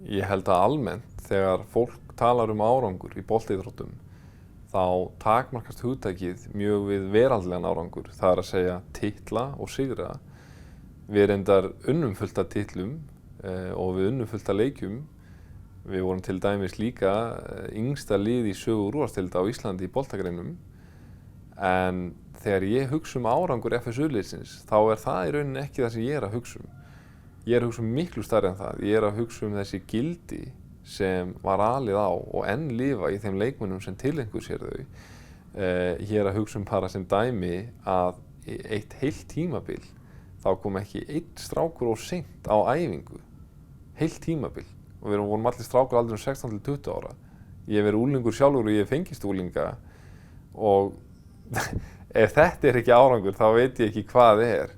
Ég held að almennt þegar fólk talar árangur í boltaíþróttum þá takmarkast hugtakið mjög við veraldlegan árangur. Það er að segja titla og sigra. Við reyndar unnum fullt af titlum og við unnum fullt af leikjum. Við vorum til dæmis líka yngsta lið í sögu úrvalsdeilda á Íslandi í boltagreinum. En þegar ég hugsa árangur FSU-liðsins þá er það í rauninni ekki það sem ég er að hugsa um. Ég er að hugsa miklu stærri en það. Ég er að hugsa þessi gildi sem var alið á og enn lifa í þeim leikmönnum sem tileinkuðu sér þau. Ég er að hugsa bara sem dæmi að eitt heilt tímabil þá kom ekki einn strákur of seint á æfingu. Heilt tímabil. Og við vorum allir strákar aldrei 16 til 20 ára. Ég hef verið úlingur sjálfur og ég hef fengist úlinga og ef þetta er ekki árangur þá veit ég ekki hvað er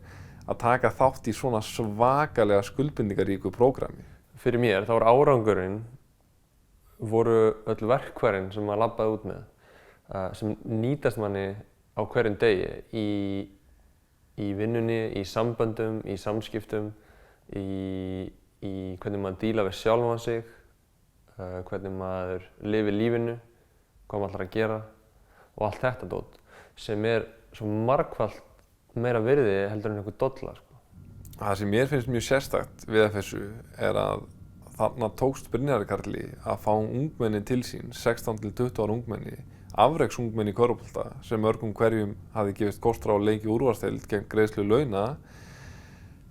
að taka þátt í svona svakalega skuldbindingaríku prógrami. Fyrir mér þá árangurinn voru öll verkfærin sem maður labbaði út með, sem nýtast manni á hverjum degi í vinnunni, í samböndum, í samskiptum, í hvernig maður díla við sjálfan sig, hvernig maður lifir lífinu, hvað maður ætlar að gera og allt þetta dót sem er svo margfalt meira virði heldur en einhver dolla. Það sem mér finnst mjög sérstakt við FSU er að þarna tókst Brynjari Karli að fá ungmenni til sín, 16 til 20 ára ungmenni, afreksungmenni í körfubolta sem mörgum hverjum hafði gefist kostur á að leika í úrvalsdeild gegn greiðslu launa,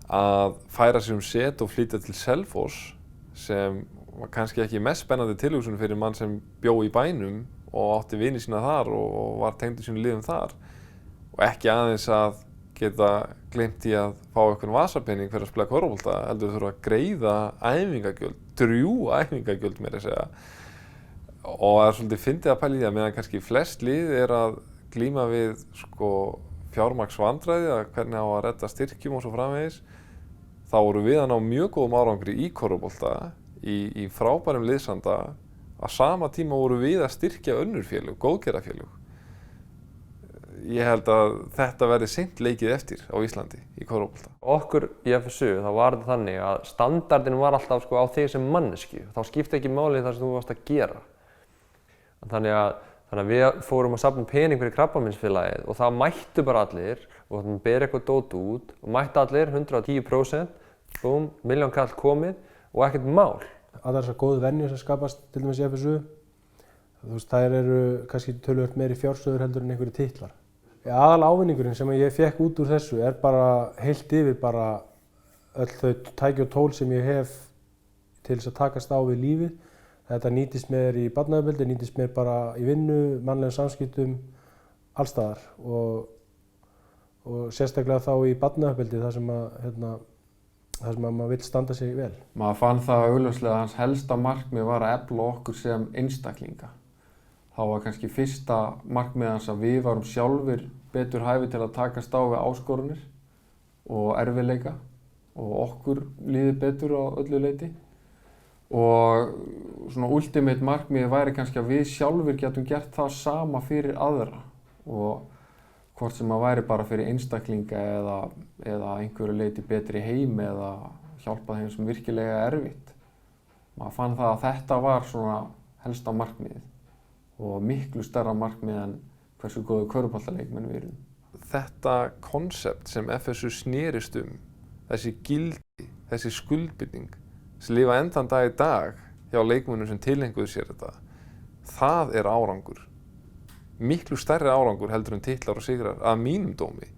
að færa sig set og flytja til Selfoss sem var kannski ekki mest spennandi tilhugsun fyrir mann sem bjó í bænum og átti vini sína þar og var tengdur sínum liðum þar og ekki aðeins að geta gleymt í að fá einhvern vasapening fyrir að spila körfubolta, heldur þurfa að greiða æfingagjöld, drjúga æfingagjöld meira að segja. Og það er svolítið fyndið að pæla í því að meðan kannski flest lið er að glíma við fjármagnsvandræði, að hvernig á að redda styrkjum og svo framvegis, þá voru við að ná mjög góðum árangri í körfubolta, í frábærum liðsanda, að sama tíma voru við að styrkja önnur félög, góðgerðarfélög. Ég held að þetta verði seint leikið eftir á Íslandi í körfubolta. Okkur í FSU þá var þetta þannig að standardinn var alltaf á þig sem manneskju. Þá skipti ekki máli það sem þú varst að gera. Þannig að við fórum að safna pening fyrir Krabbameinsfélagið og það mættu bara allir og þannig að bera eitthvað dót út og mættu allir 110%, búm, milljón kall komið og ekkert mál. Allar þessar góðu venjur sem skapast til dæmis í FSU, þær eru kannski töluvert meiri fjársjóður heldur en einhverjir titlar. Aðal ávinningurinn sem ég fékk út úr þessu er bara heilt yfir bara öll þau tæki og tól sem ég hef til þess að takast á við lífið. Þetta nýtist mér í barnauppeldi, nýtist mér bara í vinnu, mannlegum samskiptum, alls staðar og sérstaklega þá í barnauppeldi þar sem maður vill standa sig vel. Maður fann það augljóslega að hans helsta markmið var að efla okkur sem einstaklinga. Þá var kannski fyrsta markmið hans að við varum sjálfir betur hæfi til að takast á við áskorunir og erfiðleika og okkur líði betur á öllu leyti. Og svona ultimate markmiðið væri kannski að við sjálfir getum gert það sama fyrir aðra og hvort sem að væri bara fyrir einstaklinga eða einhverju leyti betri heim eða hjálpa þeim sem virkilega er erfitt. Maður fann það að þetta var svona helsta markmiðið og miklu stærra markmið en hversu góðu körfuboltaleikmenn við erum. Þetta konsept sem FSU snerist þessi gildi, þessi skuldbinding sem lifa enn þann dag í dag hjá leikmönnum sem tileinkuðu sér þetta, það er árangur. Miklu stærri árangur heldur en titlar og sigrar að mínum dómi.